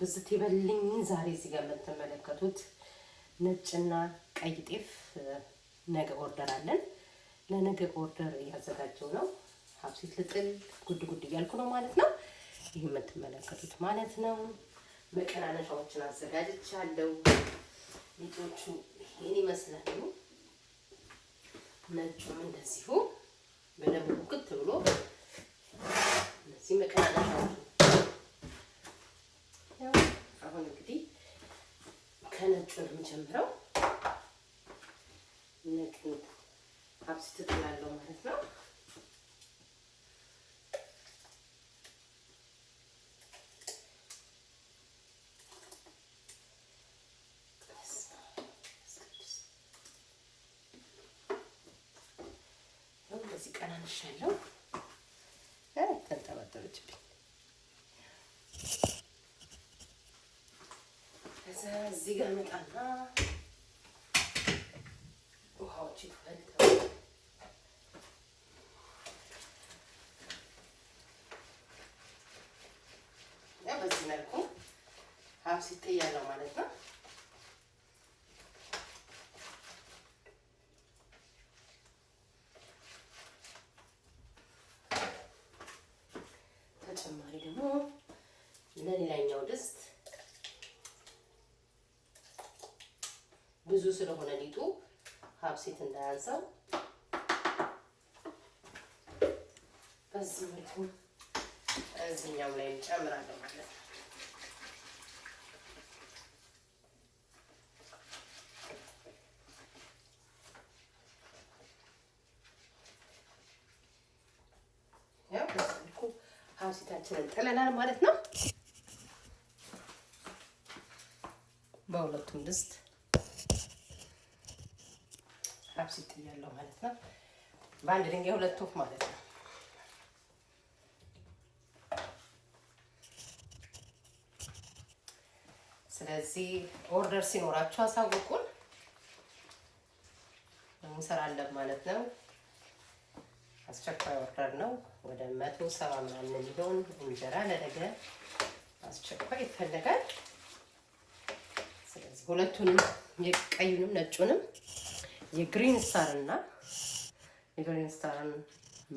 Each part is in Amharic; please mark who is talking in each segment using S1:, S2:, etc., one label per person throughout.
S1: ብዝት ይበልኝ። ዛሬ እዚህ ጋር የምትመለከቱት ነጭና ቀይ ጤፍ ነገ ኦርደር አለን። ለነገ ኦርደር እያዘጋጀው ነው። ሀብሲት ልጥል ጉድ ጉድ እያልኩ ነው ማለት ነው። ይህ የምትመለከቱት ማለት ነው። መቀናነሻዎችን አዘጋጅቻለሁ። ሊጦቹ ይሄን ይመስላሉ። ነጩም እንደዚሁ በደንብ ቡክት ብሎ እነዚህ መቀናነሻዎች። አሁን እንግዲህ ከነጩ ነው የምጀምረው። ነጩን ሀብሲት እጥላለሁ ማለት ነው። እንደዚህ ቀናንሻለሁ። ተንጠባጠበችብኝ። ከዛ እዚህ ጋር መጣና ውሃዎች ይፈልተው በዚህ መልኩ ሀብሲት ጥያለሁ ማለት ነው። ተጨማሪ ደግሞ ለሌላኛው ድስት ብዙ ስለሆነ ሊጡ ሀብሲት እንዳያንሰው በዚህ መልኩ እዚህኛው ላይ እንጨምራለን ማለት ነው። ያው በዚህ መልኩ ሀብሲታችንን ጥለናል ማለት ነው። በሁለቱም ድስት ሀብሲት ጥያለሁ ማለት ነው። በአንድ ድንጋይ ሁለት ወፍ ማለት ነው። ስለዚህ ኦርደር ሲኖራችሁ አሳውቁን፣ እንሰራለን ማለት ነው። አስቸኳይ ኦርደር ነው። ወደ 170 ምናምን የሚሆን እንጀራ ለነገ አስቸኳይ ይፈለጋል። ስለዚህ ሁለቱንም የቀዩንም ነጩንም የግሪን ስታርን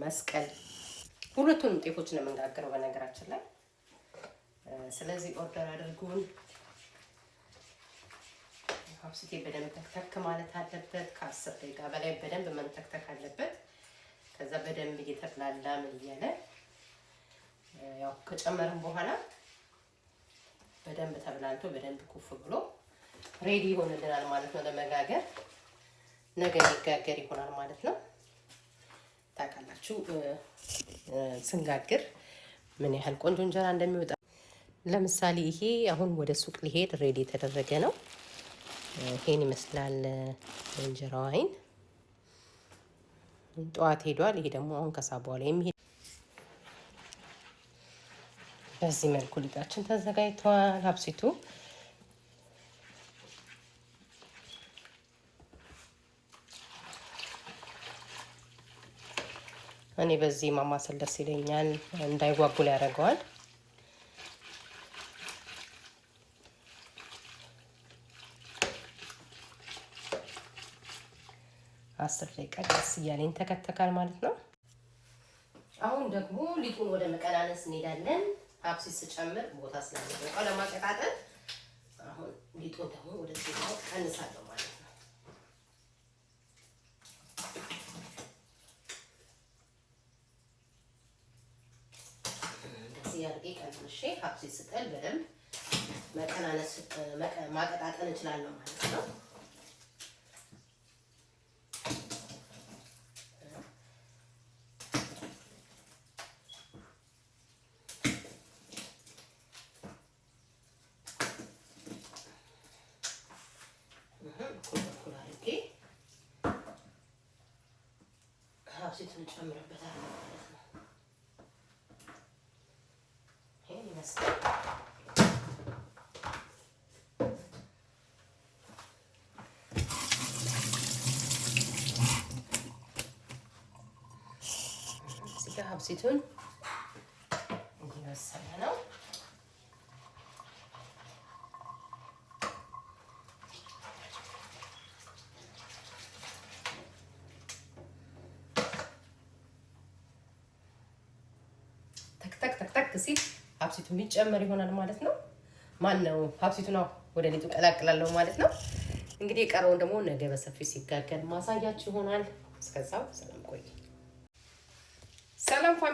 S1: መስቀል ሁለቱንም ጤፎች ነው የምንጋግረው በነገራችን ላይ። ስለዚህ ኦርደር አድርጉን። ሀብሲቴ በደንብ ተክተክ ማለት አለበት። ከ10 ደቂቃ በላይ በደንብ መንተክተክ አለበት። ከዛ በደንብ እየተብላላ ምን እያለ ያው ከጨመርን በኋላ በደንብ ተብላልቶ በደንብ ኩፍ ብሎ ሬዲ ይሆንልናል ማለት ነው ለመጋገር። ነገ የሚጋገር ይሆናል ማለት ነው። ታውቃላችሁ ስንጋግር ምን ያህል ቆንጆ እንጀራ እንደሚወጣ። ለምሳሌ ይሄ አሁን ወደ ሱቅ ሊሄድ ሬዲ የተደረገ ነው። ይሄን ይመስላል እንጀራው አይን ጠዋት ሄዷል። ይሄ ደግሞ አሁን ከሰዓት በኋላ የሚሄድ። በዚህ መልኩ ሊጣችን ተዘጋጅቷል። ሀብሲቱ እኔ በዚህ ማማሰል ደስ ይለኛል፣ እንዳይጓጉል ያደርገዋል። አስር ደቂቃ ደስ እያለኝ ተከተካል ማለት ነው። አሁን ደግሞ ሊጡን ወደ መቀናነስ እንሄዳለን። ሀብሲት ስጨምር ቦታ ስላለበት ለማቀጣጠል አሁን ሊጡን ደግሞ ወደ ዜጋው ቀንሳለሁ ማለት ነው። እንደዚህ ያርጌ ቀንሼ ሀብሲት ስጠል በደንብ መቀናነስ ማቀጣጠል እንችላለሁ ማለት ነው። ሀብሲቱን እንጨምርበታለን ማለት ነው። ይሄን ይመስላል። እዚህ ጋር ሀብሲቱን እየበሰለ ነው። ሲል ሀብሲቱ የሚጨመር ይሆናል ማለት ነው። ማን ነው ሀብሲቱ ነው ወደ ሊጡ ቀላቅላለሁ ማለት ነው። እንግዲህ የቀረውን ደግሞ ነገ በሰፊው ሲጋገር ማሳያችሁ ይሆናል። እስከዛው ሰላም ቆይ። ሰላም ፋሚሊ